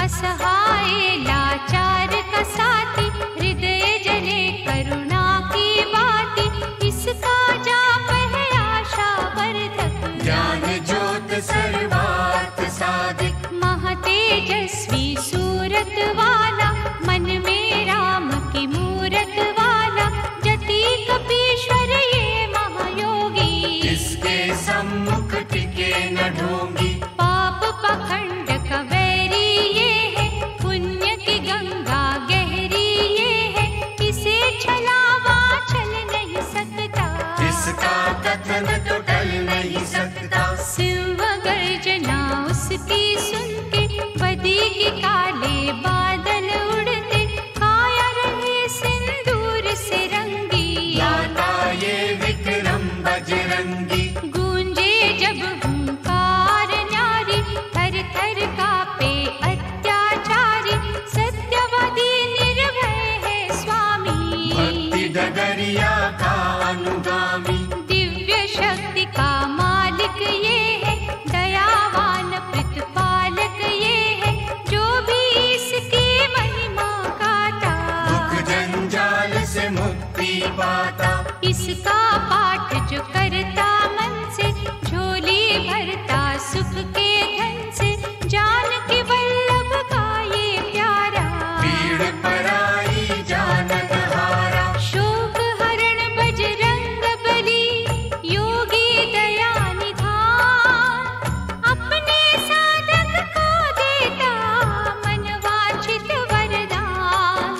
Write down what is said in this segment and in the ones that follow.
असहाय लाचार का साथी, हृदय जले करुणा की इसके सम्मुख टिके न ढोंगी। पाप पाखंड का वैरी ये है, पुण्य की गंगा गहरी ये है, इसे छलावा चल नहीं सकता, इसका कथन तो टल नहीं सकता। सिंह गर्जना उसकी सुन के, बदी की काले बादल उड़ते, काया रहे सिंदूर से रंगी। गाता ये विक्रम बजरंगी, गूंजे जब हुंकार न्यारी, थर थर कांपे अत्याचारी, सत्यवादी निर्भय है स्वामी। भक्ति डगरिया का अनुगामी, दिव्य शक्ति का मालिक ये है, दयावान प्रतिपालक ये है, जो भी इसकी महिमा गाता, दुख जंजाल से मुक्ति पाता। इसका पाठ जो करता मन से, झोली भरता सुख के धन से, जानकी वल्लभ का ये प्यारा, पीड़ पराई जानत हारा। शोक हरण बजरंग बली, योगी दया निधान, अपने साधक को देता मनवांछित वरदान।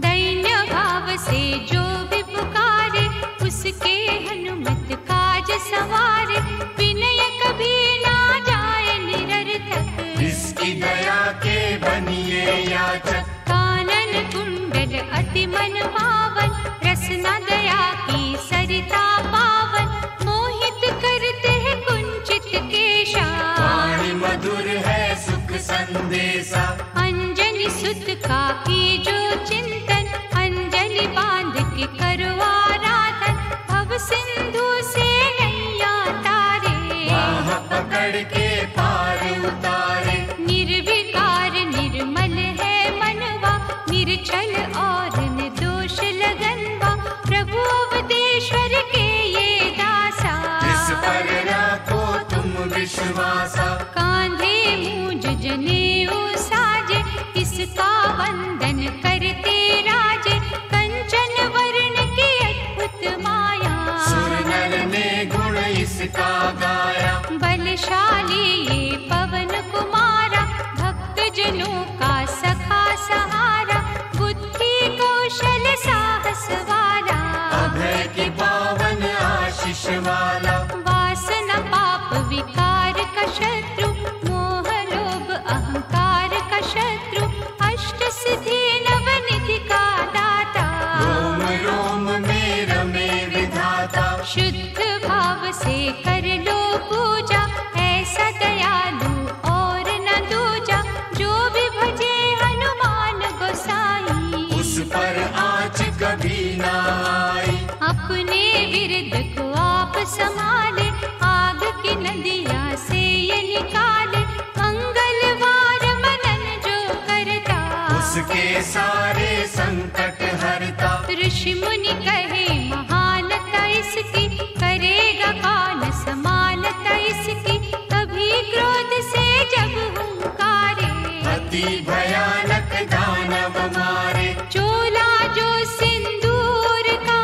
दैन्य भाव से जो भी पुकारे, उसके हनुमत काज सवारे, विनय कभी ना जाए निरर्थक, इसकी दया के बनिए याचक। कानन कुंडल अति मन पावन, रसना दया की सरिता पावन, मोहित करते हैं कुंचित केशा, वाणी मधुर है सुख संदेशा। अंजनी सुत का की जो चिंतन, अंजलि बांध के करो आराधन, भव सिंधु से नैया तारे, बाह पकड़ के पार उतारे। निर्विकार निर्मल है मनवा, निरछल और निर्दोष लगनवा, प्रभु अवधेश्वर के ये दासा, इस पर राखो तुम विश्वासा। कांधे मूंज जनेऊ साजे, इसका वंदन करते राजे, कंचन वर्ण की अद्भुत माया, सुर नर ने गुण इसका गाया। बलशाली ये पवन कुमारा, भक्त जनों का सखा सहारा, बुद्धि कौशल साहस वाला, अभय की पावन आशीष वाला। वासना पाप विकार का शत्रु, मोह लोभ अहंकार का शत्रु, अष्ट सिद्धि नवनिधि का दाता, रोम रोम में रमे विधाता। शुद्ध भाव से कर लो पूजा, ऐसा दयालु और न दूजा, जो भी भजे हनुमान गोसाई, उस पर आँच कभी ना आई। अपने विरध को आप संभाले, आग की नदियाँ से ये निकाले, मंगलवार मनन जो करता, उसके सारे संकट हरता। ऋषि मुनि कहे महानता इसकी, करेगा कौन समानता इसकी, कभी क्रोध से जब हुंकारे, अति भयानक दानव मारे। चोला जो सिंदूर का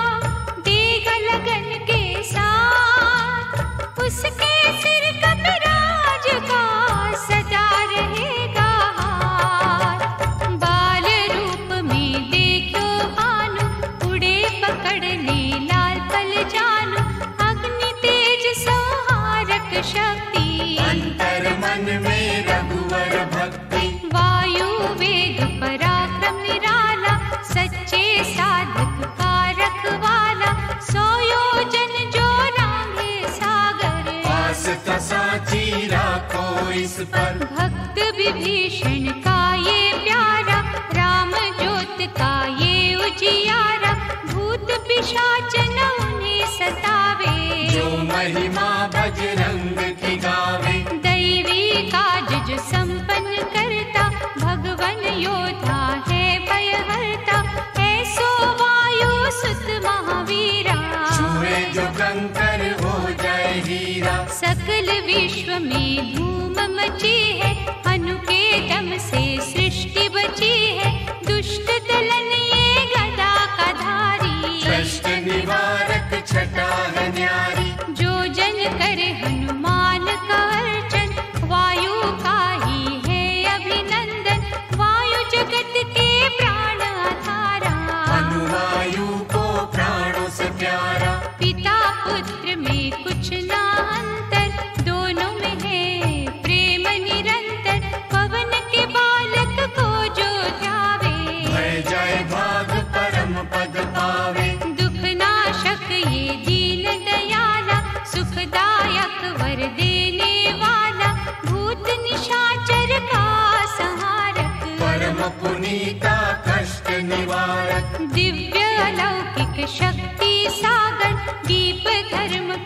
देगा लगन के साथ, उसके सिर कपिराज का सदा रहेगा हाथ। बाल रूप में देखो भानु, उड़े पकड़ने लाल पल जानू, अग्नि तेज संहारक शक्ति, अंतर मन में रघुवर भक्ति। वायु वेग पराक्रम निराला, सच्चे साधक का रखवाला, सौ योजन जो लांघे सागर, पास साची राखो इस पर। भक्त विभीषण का ये प्यारा, राम ज्योत का ये उजियारा, भूत पिशाच न उन्हें सतावे, जो महिमा बजरंग की गावे। दैवी काज जो संपन्न करता, भगवन योद्धा है भयहरता, ऐसो वायु सुत महावीरा, छुए जो कंकर हो जाए हीरा। सकल विश्व में धूम मची है, अनु के दम से सृष्टि बची है, दुष्ट दलन ये गदा का धारी, कष्ट निवारक छटा है न्यारी। जो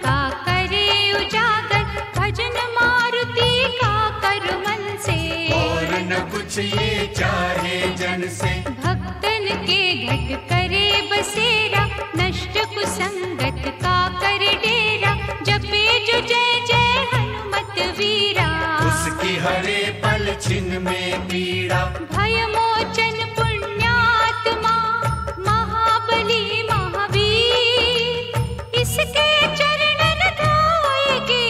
का करे उजागर, भजन मारुति का कर मन से। और न कुछ ये चाहे जन से, भक्तन के घट करे बसेरा, नष्ट कुसंगत का कर डेरा। जपे जो जय जय हनुमत वीरा, उसकी हरे पल छिन में पीड़ा। भय मोचन पुण्यात्मा, महाबली महावीर, इसके चरणन धोएगे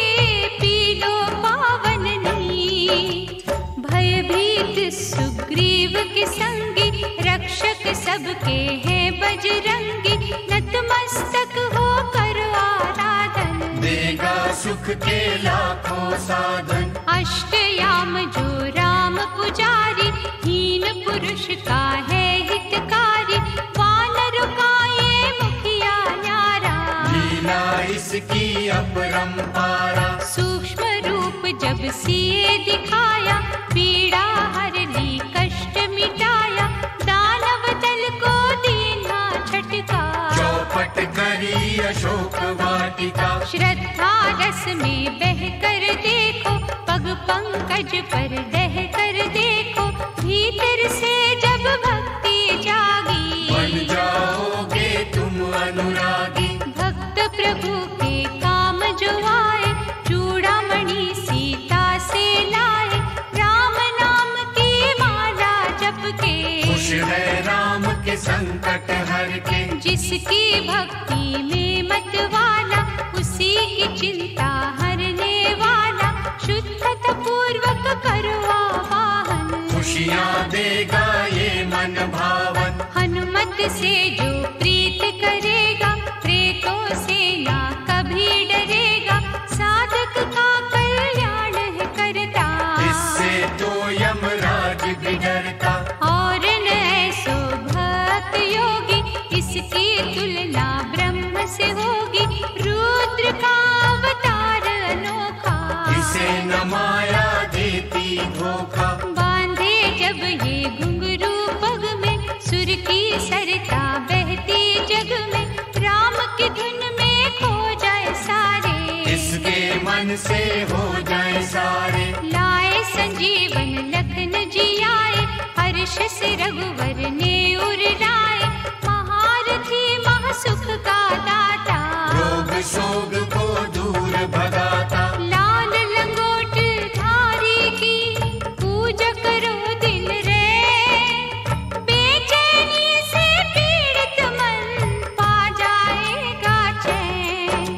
पीलो पावन नीर। भयभीत सुग्रीव के संगी, रक्षक सबके हैं बजरंगी। नतमस्तक हो कर आराधन, देगा सुख के लाखों साधन। अष्टयाम जो राम पुजारी, हीन पुरुष का है हितकारी। वानर का ये मुखिया न्यारा, लीला इसकी अपरंपारा। सूक्ष्म रूप जब सिए दिखाया, पीड़ा हर ली कष्ट मिटाया। दानव दल को दीना झटका, चौपट करी अशोक वाटिका। श्रद्धा रस में बह कर देखो, पग पंकज पर डह कर देखो। भीतर से जब भक्ति जागी, बन जाओगे तुम अनुरागी। भक्त प्रभु के काम जो आए, चूड़ामणि सीता से लाए। राम नाम की माला जप के, खुश है राम के संकट हर के। जिसकी भक्ति में मत वाला, उसी की चिंता हरने वाला। शुद्धता पूर्वक करो आवाहन, खुशियाँ देगा ये मन भावन। हनुमत से जो प्रीत करेगा, प्रेतों से ना कभी डरेगा। साधक का कल्याण है करता, इससे तो यमराज भी डरता। और न ऐसो भक्त योगी, इसकी तुलना ब्रह्म से होगी। रुद्र का अवतार अनोखा, इसे न माया देती धोखा। बांधे जब ये घुंघरू पग में, सुर की सरता बहती जग में। राम की धुन में खो जाए सारे, इसके मन से हो जाए सारे। लाए संजीवन लखन जी आए, हर्ष से रघुवर ने उर लाए। महारथी महासुख का दाता, रोग शोक को दूर भगाता। लाल लंगोट धारी की पूजा करो दिन रे। बेचैनी से पीड़ित मन पा जाएगा चैन।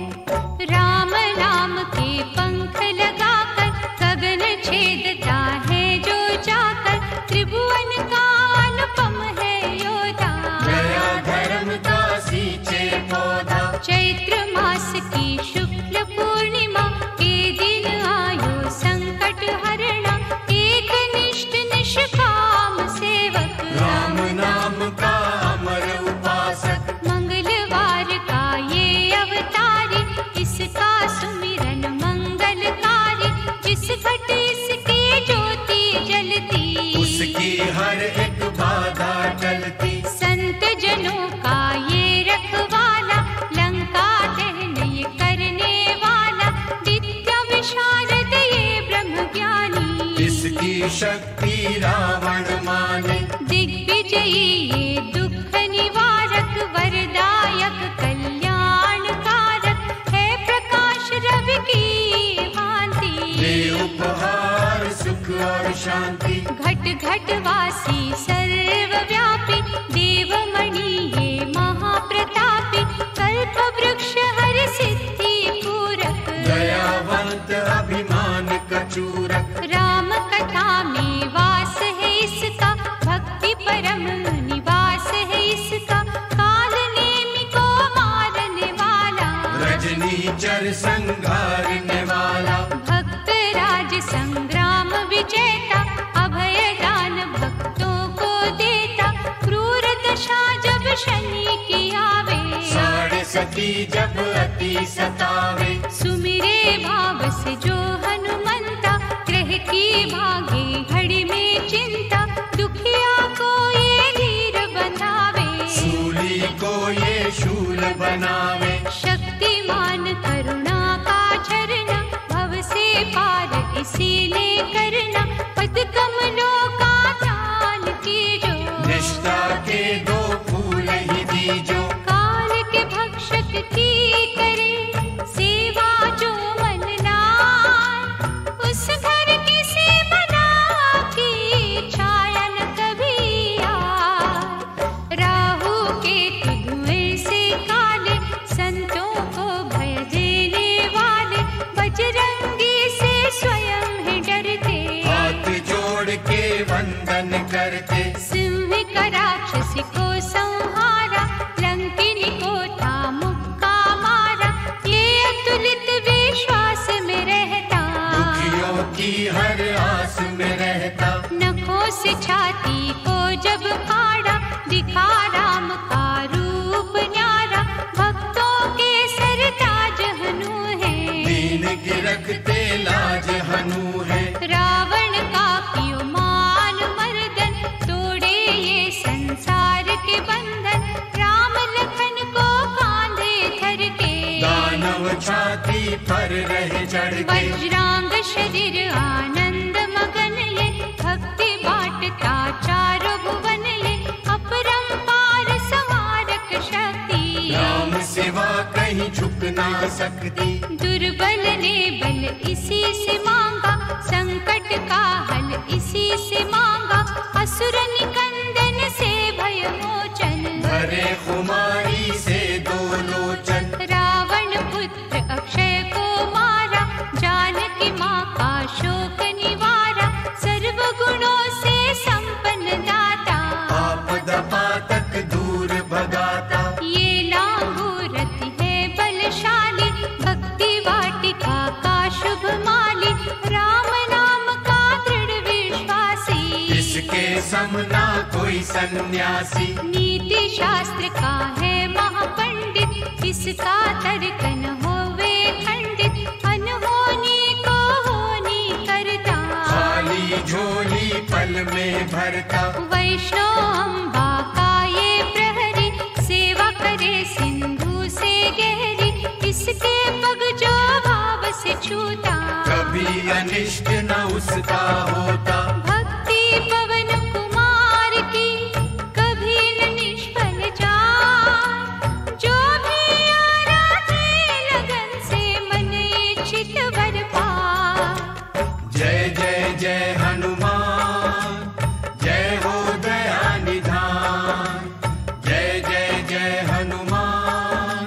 राम नाम के पंख लगाकर, गगन छेदता है जो जाकर। त्रिभुवन का अनुपम है योद्धा, गया धर्म का सींचे पौधा। चैत्र मास की शुक्ल पूर्णिमा के दिन आयो संकट हरणा। एक निष्ठ निष्काम सेवक, राम नाम का अमर उपासक। मंगलवार का ये अवतारी, इसका सुमिरन मंगलकारी। जिस घट इसकी ज्योति जलती, उसकी हर एक बाधा टलती। संत जनों का ये रखवाला, लंका दहन ये करने वाला। विद्या विशारद ये ब्रह्म ज्ञानी, इसकी शक्ति रावण माने। दिग्विजयी ये दुख निवारक, वरदायक कल्याणकारक। है प्रकाश रवि की भांति, दे उपहार सुख और शांति। घट घट वासी सर्वव्यापी, देवमणि ये महाप्रतापी। कल्प वृक्ष हर सिद्धि पूरक, दयावंत अभिमान कचूरक। राम कथा में वास है इसका, भक्ति परम निवास है इसका। काल नेमि को मारने वाला, रजनीचर संघारने वाला। भक्त राज संग्राम विजेता, अभय दान भक्तों को देता। क्रूर दशा जब शनि की आवे, साढ़े सती जब अति सतावे। सुमिरे भाव से जो हनुमंता, ग्रह की भागे घड़ी में चिंता। दुखिया को ये धीर बंधावे, सूली को ये शूल बनावे। शक्तिमान करुण से छाती को जब फाड़ा, दिखा राम का रूप न्यारा, भक्तों के सरताज हनु है, दीन के रखते लाज हनु है। रावण का कियो मान मर्दन, तोड़े ये संसार के बंधन, राम लखन को कांधे धर के, दानव छाती पर रहे चढ़ के, वज्रांग शरीर आनंद मगन ये, भक्ति बाटता चारों भुवन ये, अपरंपार संहारक शक्ति, राम सिवा कहीं झुक ना सकती। दुर्बल ने बल इसी से मांगा, संकट का हल इसी से मांगा, असुर निकंदन से भय मोचन, भरे खुमारी से दो लोचन, रावण पुत्र अक्षय को मारा, जानकी माँ का शोक निवारा, सर्व गुणों से संपन्न दाता, आपद पातक दूर भगाता। ये लांगू रथ है बलशाली, भक्ति वाटिका का शुभ माली, राम नाम का दृढ़ विश्वासी, इसके समना कोई सन्यासी, नीति शास्त्र का है महापंडित, इसका तर्क न होवे खंडित, अनहोनी को होनी करता, खाली झोली पल में भरता। वैष्णव अम्बा का ये प्रहरी, सेवा करे सिंधु से गहरी, इसके पग जो भाव से छूता, कभी अनिष्ट न उसका होता। भक्ति पवन कुमार की कभी न निष्फल जाए, जो भी आराधे लगन से मन इच्छित वर पाए। जय जय जय हनुमान, जय हो दया निधान, जय जय जय हनुमान,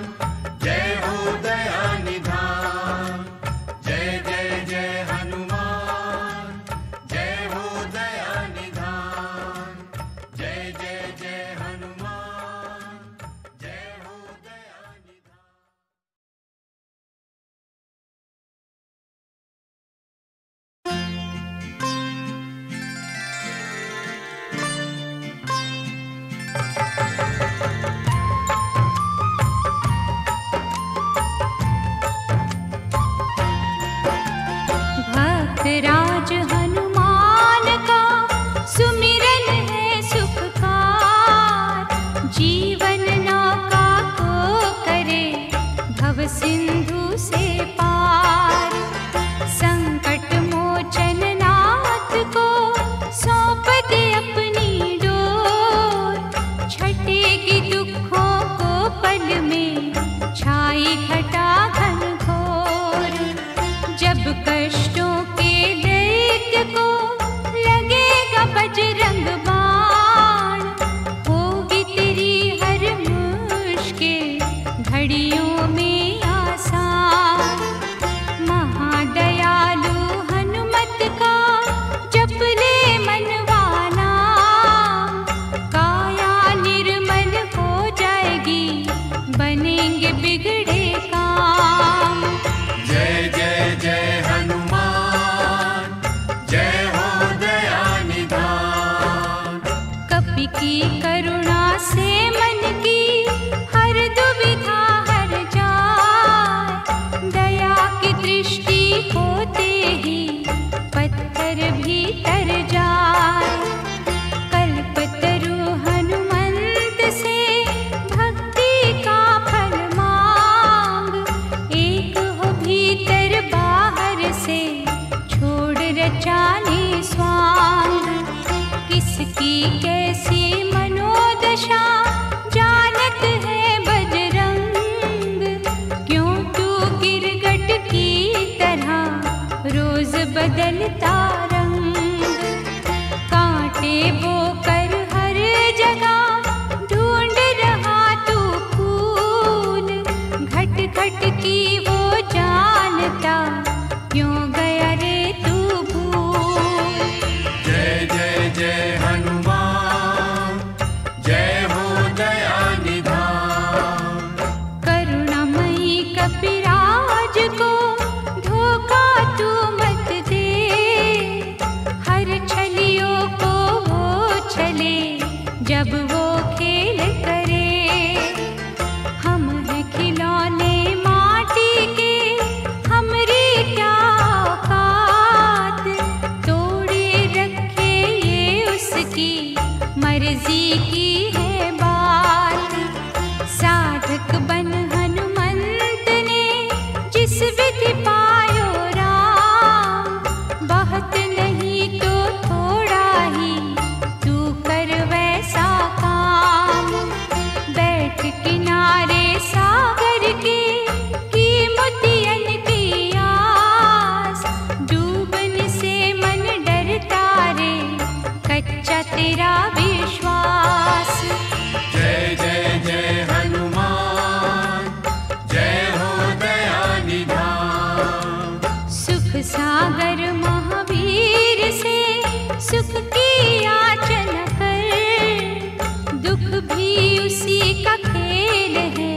जय हो दया निधान, जय जय जय हनुमान, जय हो दया निधान, जय जय जय हनुमान, जय हो दया निधान। भक्त राज हनुमान का सुमिरन है सुखकार, जीवन नौका को करे भव सिंधु से पार, संकट मोचन नाथ को सौंप दे अपनी डोर, छटेगी दुखों को पल में छाई घटा घनघोर, जब कष्टों के दैत्य को लगेगा बजरंग बाण, होगी तेरी हर मुश्किल घड़ियों में आसान, महादयालु हनुमत का जप ले मनवाना, काया निर्मल हो जाएगी बनेंगे बिगड़े काम। जय जय जय हनुमान, जय हो दया निधान, कपि की करुणा से मन की हर दुविधा हर जाए, दया की दृष्टि होते ही पत्थर भी तर जाए, कल्पतरु हनुमंत से भक्ति का फल मांग, एक हो भीतर बाहर से छोड़ रचाने स्वांग, किसकी कैसी मनोदशा जानत है बजरंग, क्यों क्यों गिरगट की तरह रोज बदलता रंग, कांटे वो कर हर जगह ढूंढ रहा तू फूल, घट घट की वो जानता क्यों गया रे तू भूल। जय जय जय हनुमान, जय हो दया निधान, करुणामयी कपिराज को धोखा तू मत दे, हर छलियों को वो जिस विधि पायो राम, बहुत नहीं तो थोड़ा ही तू कर वैसा काम। बैठ किनारे सागर के की मोतियन की आस, डूबने से मन डरता रे कच्चा तेरा विश्वास। जय जय जय हनुमान, जय हो दया निधान। सुख सागर महावीर से सुख की याचना कर, दुख भी उसी का खेल है,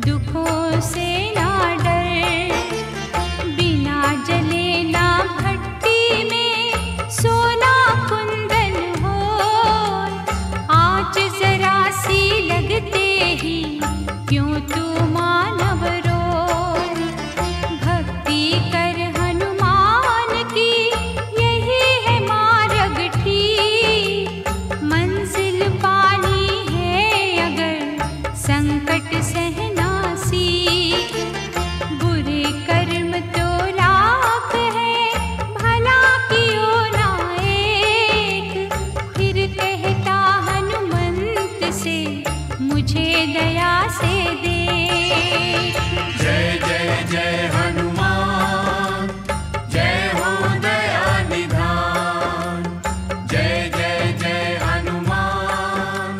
दुखों से ना डर। बिना जले ना भट्टी में सोना कुंदन हो, आँच जरा सी लगते ही क्यों तू मानव रोए। भक्ति कर हनुमान की यही है मार्ग ठीक, मंजिल पानी है अगर संकट सहना सीख। बुरे कर्म तो लाख है, भला कियो ना एक, फिर कहता हनुमंत से मुझे दया से देख। जय जय जय हनुमान, जय हो दया निधान। जय जय जय हनुमान,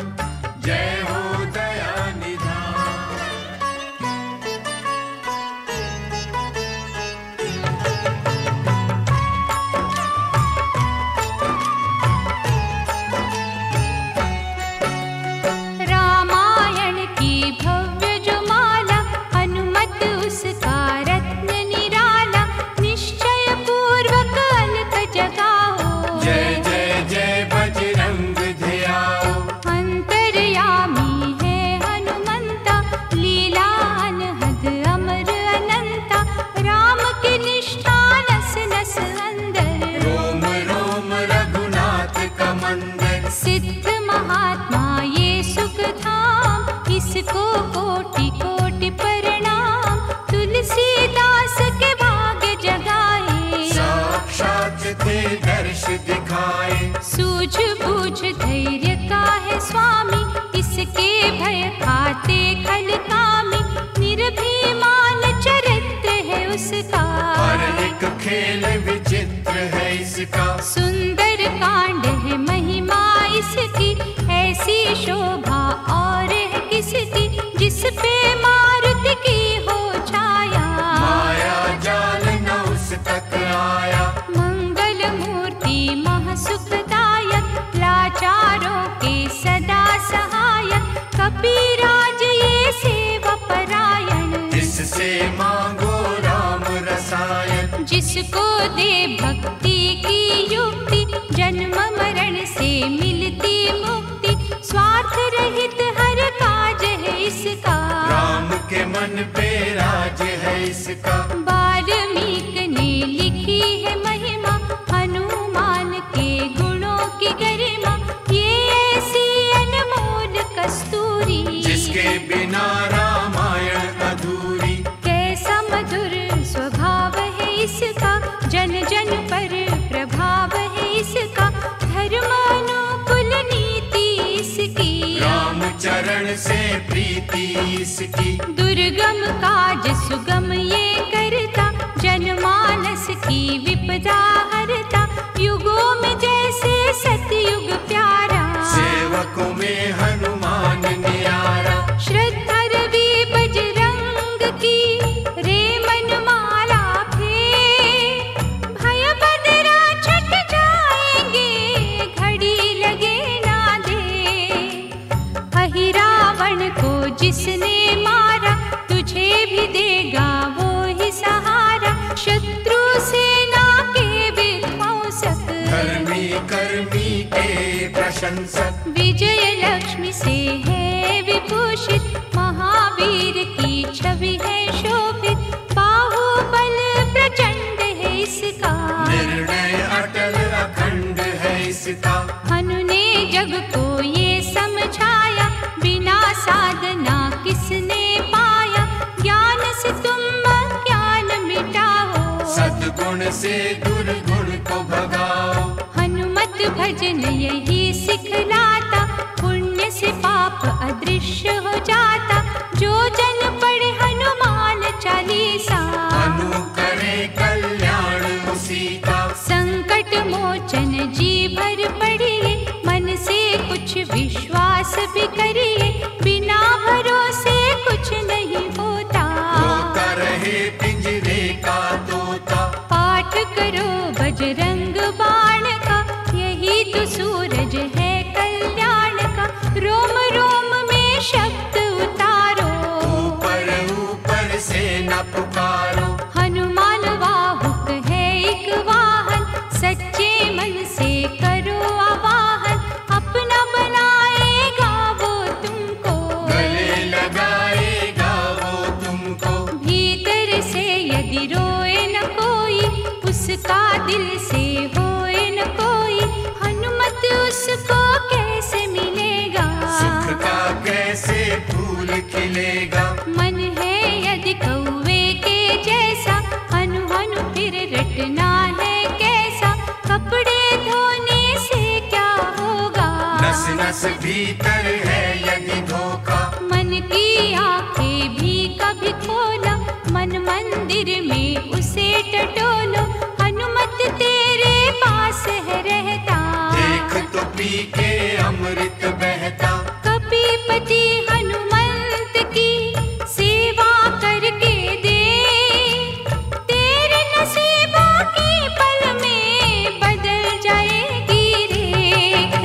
जय हो दया निधान। रामायण की भव्य जो माला, हनुमत उसका रत्न निराला, निश्चय पूर्वक अलख जगाओ। जय जय जय बजरंग ध्याओ। अंतर्यामी है हनुमंता, लीला अनहद अमर अनंता, राम की निष्ठा नस नस अंदर। रोम रोम रघुनाथ का मंदिर, सिद्ध महात्मा ये सुख धाम, इसको कोटि कोटि प्रणाम। तुलसीदास के भाग्य जगाए, साक्षात थे दर्श दिखाए। सूझबूझ धैर्य का है स्वामी, इसके भय खाते खल कामी। निर्भीमान चरित्र है उसका, हर एक खेल विचित्र है इसका। सुंदर कांड है महिमा इसकी, ऐसी शोभा और है किसकी, जिस पे मारुति की हो छाया। माया जाल न उस तक आया। मंगल मूर्ति महासुखदायक, लाचारों के सदा सहायक। कपिराज ये सेवा परायण, इससे मांगो राम रसायन। जिसको दे भक्ति की युक्ति, जन्म मरण से मिलती मुक्ति। स्वार्थ रहित हर काज है इसका, राम के मन पे राज है इसका। वाल्मीकि ने लिखी है महिमा, हनुमान के गुणों की गरिमा। ये ऐसी अनमोल कस्तूरी, जिसके बिना रामायण अधूरी। कैसा मधुर स्वभाव है इसका, जन जन पर प्रभाव है इसका। धर्म अनुकूल नीति इसकी, राम चरण से प्रीति इसकी। दुर्गम काज सुगम ये करता, जनमानस की विपदा हरता। युगों में जैसे सतयुग प्यारा, सेवकों में हनुमान नियारा। श्रद्धा रवि बजरंग की रे मनमाला फेर। भय बदरा छट जाएंगे, घड़ी लगे ना दे। अहि रावण को जिसने मारा, तुझे भी देगा वो ही सहारा। शत्रु सेना के विध्वंसक, धर्मी कर्मी के प्रशंसक। विजय लक्ष्मी से है विभूषित, महावीर की छवि है शोभित। बाहुबल प्रचंड है इसका, निर्णय अटल अखंड है इसका। हनु ने जग को ये समझाया, बिना साधना किसने पाया। ज्ञान से तुम अज्ञान सद्गुण से दुर्गुण को भगाओ। हनुमत भजन यही सिखलाता, पुण्य से पाप अदृश्य हो जाता। जो जन पढ़े हनुमान चालीसा, हनु करे कल्याण उसी का। संकट मोचन जी भर पढ़िए, मन से कुछ विश्वास भी करिए। बिना भरोसे कुछ नहीं होता, रोता रहे पिंजरे का तोता। पाठ करो बजरंग बाण का, यही तो सूरज है कल्याण का। रोम रोम में शब्द उतारो, ऊपर ऊपर से न पुकारो। हनुमान वाहुक है एक वाहन, सच्चे मन से करो आवाहन। अपना बनाएगा वो तुमको, गले लगाएगा वो तुमको। भीतर से यदि रोए न कोई, उसका दिल से होए न कोई। हनुमत उसको कैसे मिलेगा, सुख का कैसे फूल खिलेगा। मन है यदि कौवे के जैसा, हनु हनु फिर रटना है कैसा। कपड़े धोने से क्या होगा, नस नस भीतर है यदि धोखा। मन की आंखें भी कभी खोला, मन मंदिर में उसे टटोलो। हनुमत तेरे पास है रहता, देख तो पी के अमृत बहता। कपीपति हनुमंत की सेवा करके दे, तेरे नसीबों की पल में बदल जाएगी रेख।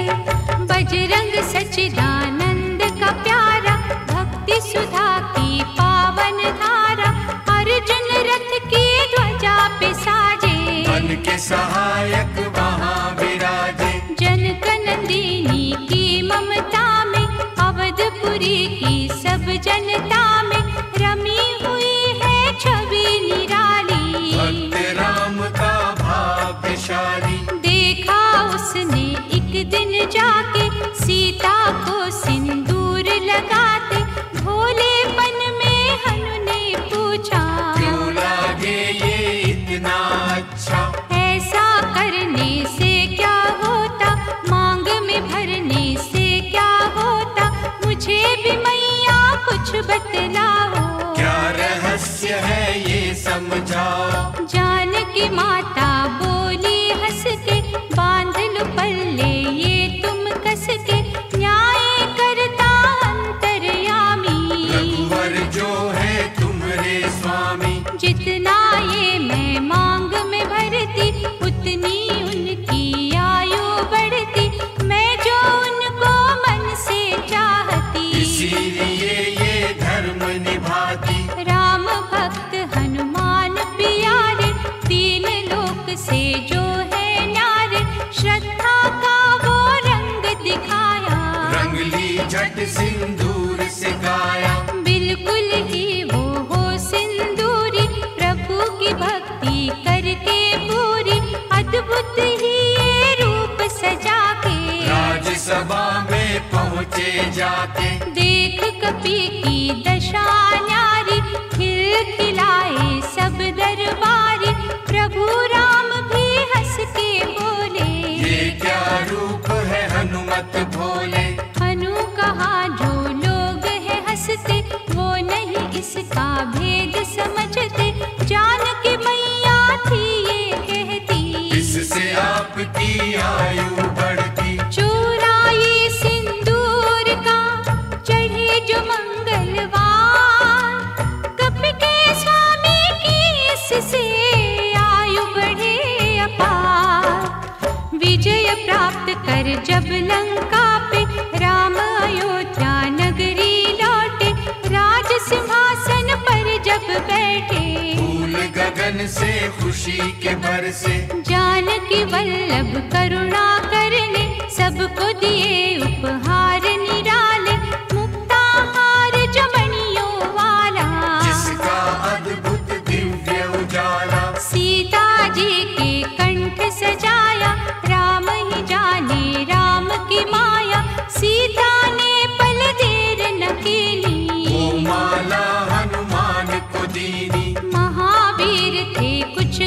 बजरंग सच्चिदानंद का प्यारा, भक्ति सुधा की पावन धारा। अर्जुन रथ की ध्वजा पे साजे, मन के सहायक वहाँ विराजे। जनक नंदिनी की ममता में, अवधपुरी की सब जनता में रमी हुई है छवि निराली। भक्त राम का भाग्यशाली, देखा उसने एक दिन जाके, सीता को सिंदूर लगाते। भोलेपन में हनु ने पूछा, क्यों लागे ये इतना अच्छा। ऐसा करने से क्या होता, मांग में भरने से क्या होता। मुझे भी मैया कुछ बतलाओ, क्या रहस्य है ये समझाओ। जानकी माता बोली हंस के, बांध लो पल्ले ये तुम कस के। न्याय करता अंतर्यामी, रघुवर जो है तुम्हारे स्वामी। जितना ये मैं मांग में भरती, उतनी उनकी आयु बढ़ती। मैं जो उनको मन से चाहती, इसीलिए ये धर्म निभाती। राम भक्त हनुमान प्यारे, तीन लोक से जो है न्यारे। श्रद्धा का वो रंग दिखाया, रंगली झट सिंदूर से गाया। बिल्कुल ही वो हो सिंदूरी, प्रभु की भक्ति करके पूरी। अद्भुत ही ये रूप सजा के, राजसभा में पहुँचे जाके। देख कपि की दशा न्यारी, खिलखिलाए सब दरबारी। प्रभु राम भी हंस के बोले, ये क्या रूप है हनुमत भोले। हनु कहा जो लोग हैं हंसते, वो नहीं इसका भेद समझते। जानकी मैया थी ये कहती, इससे आपकी आयु बढ़ती। चुराए सिंदूर का चढ़े जो मंगलवार, कपि के स्वामी की इससे आयु बढ़े अपार। विजय प्राप्त कर जब लंका पे, राम अयोध्या नगरी लौटे। राज सिंहासन पर जब बैठे, फूल गगन से खुशी के बरसे। जानकी वल्लभ करुणा करने, सबको दिए उपहार निराले। मुक्ताहार जमनियों वाला, जिसका अद्भुत दिव्य उजाला। सीता जी के कंठ सजाया, राम ही जाने राम की माया। सीता ने पल देर न कीनी, वो माला हनुमान को दीनी। महावीर थे कुछ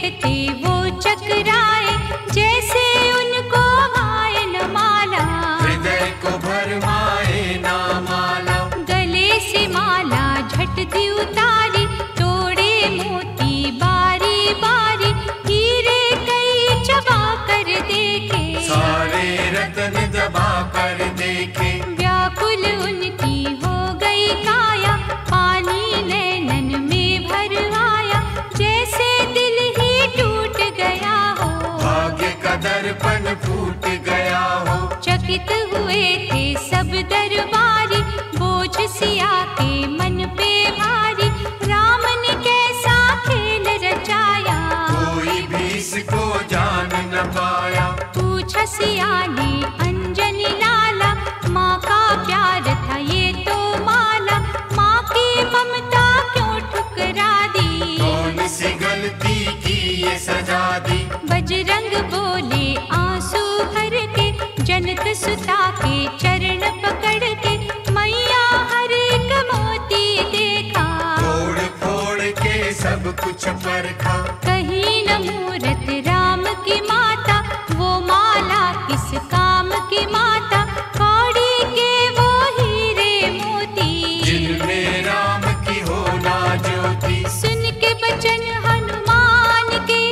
देखते वो चकराए, जैसे उनको भाए न माला। हृदय को भरमाए ना माला। गले से माला झट दी उतारी, तोड़े मोती बारी बारी, हीरे कई चबा कर देखे, सारे रतन दबा कर देखे। व्याकुल उनकी हो गई काया, पानी नैनन में भर आया, जैसे दिल ही टूट गया हो, भाग्य का दर्पण फूट गया हो। चकित हुए थे सब दरबारी, बोझ सिया के मन पे भारी, राम ने कैसा खेल रचाया, कोई भी इसको जान न पाया। पूछा सिया ने अंजनी लाला, माँ का प्यार था ये तो माला, माँ की ममता क्यों ठुकरा दी, कौन सी गलती की ये सजा दी। बजरंग बोले आंसू भर के, जनक सुता के चरण पकड़ के, मैया हर एक मोती देखा, तोड़ फोड़ के सब कुछ परखा। कहीं न मूरत राम की माता, वो माला किस काम की माता, कौड़ी के वो हीरे मोती, जिनमें राम की हो ना ज्योति। सुन के बचन हनुमान के,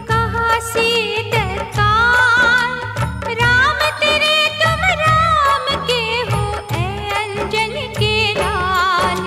कहा सीता काल, राम तेरे तुम राम के हो, ऐ अंजन के लाल।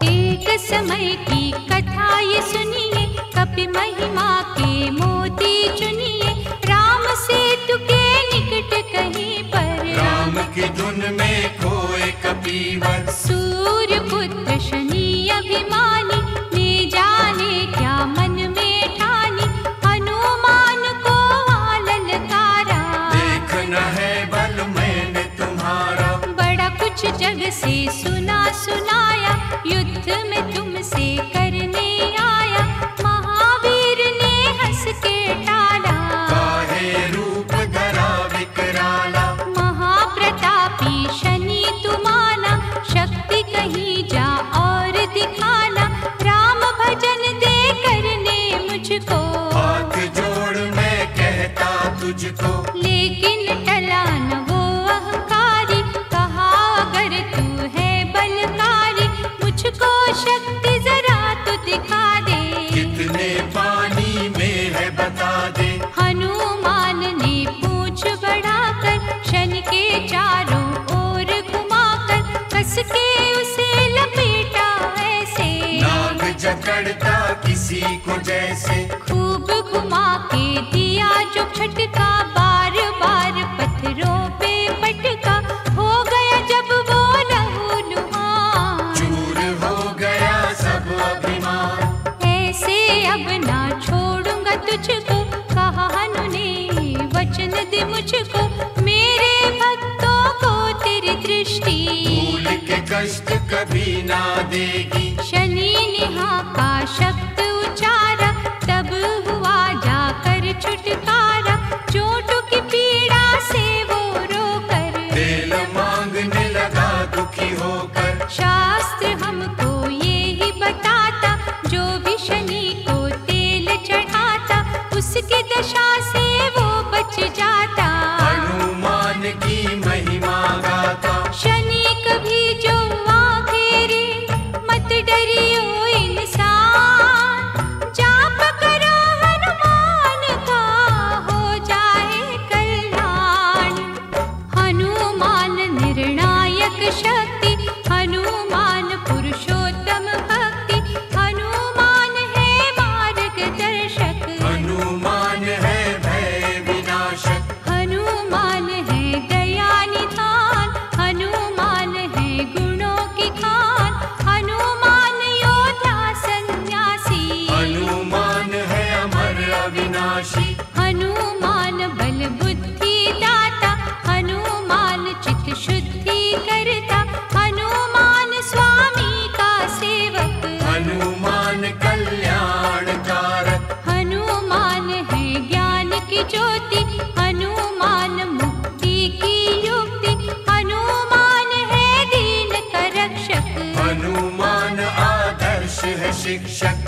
एक समय की कथा ये सुनिए, कपि महिमा के मोती चुनिए, राम सेतु के निकट कहीं पर, राम की धुन में खोए कपीवर। सूर्य पुत्र शनि अभिमानी, ने जाने क्या मन में ठानी, हनुमान को ललकारा, देखना है बल मैंने तुम्हारा। बड़ा कुछ जग से सुना सुनाया, युद्ध में तुमसे करने आया, महावीर ने हंस के टाला, काहे रूप धरा विकराला। महाप्रतापी शनि तुम्हारा, शक्ति कहीं जा और दिखाना, राम भजन दे करने मुझको, हाथ जोड़ मैं कहता तुझको। लेकिन टला न वो अहंकारी, कहा अगर तू है बलकारी, मुझको शक्ति जरा तो दिखा दे, कितने पानी में है बता दे। हनुमान ने पूंछ बढ़ाकर, शनि के चारों ओर घुमाकर, कस के उसे लपेटा ऐसे, नाग जकड़ता किसी को जैसे। खूब घुमा के दिया जो झटका, बार बार पत्थरों पे पटका, हो गया जब वो लहूलुहान, चूर हो गया सब अभिमान। ऐसे अब ना छोड़ूंगा तुझको, कहा हनु ने वचन दे मुझको, मेरे भक्तों को तेरी दृष्टि, भूल के कष्ट कभी ना देगी। शनि ने हाका शब्द उचारा, तब हुआ जाकर छुटकारा, चोटों की पीड़ा से वो रोकर, तेल मांगने लगा दुखी होकर। शास्त्र हमको ये ही बताता, जो भी शनि को तेल चढ़ाता, उसकी दशा से वो बच जाता, हनुमान की महिमा गाता। शनि कभी जो आघेरे, मत डरियो इंसान, जाप करो हनुमान का, हो जाए कल्याण। हनुमान निर्णायक शक्ति, हनुमान पुरुषोत्तम भक्ति, हनुमान है मार्गदर्शक, हनुमान है भय विनाशक। हनुमान है दया निधान, हनुमान है गुणों की खान, हनुमान योद्धा सन्यासी, हनुमान है अमर अविनाशी। हनुमान बल बुद्धि दाता, हनुमान चित शुद्धि करता, हनुमान स्वामी का सेवक, हनुमान कल्याण कारक। हनुमान है ज्ञान की ज्योति, हनुमान मुक्ति की युक्ति, हनुमान है दीन का रक्षक, हनुमान आदर्श है शिक्षक।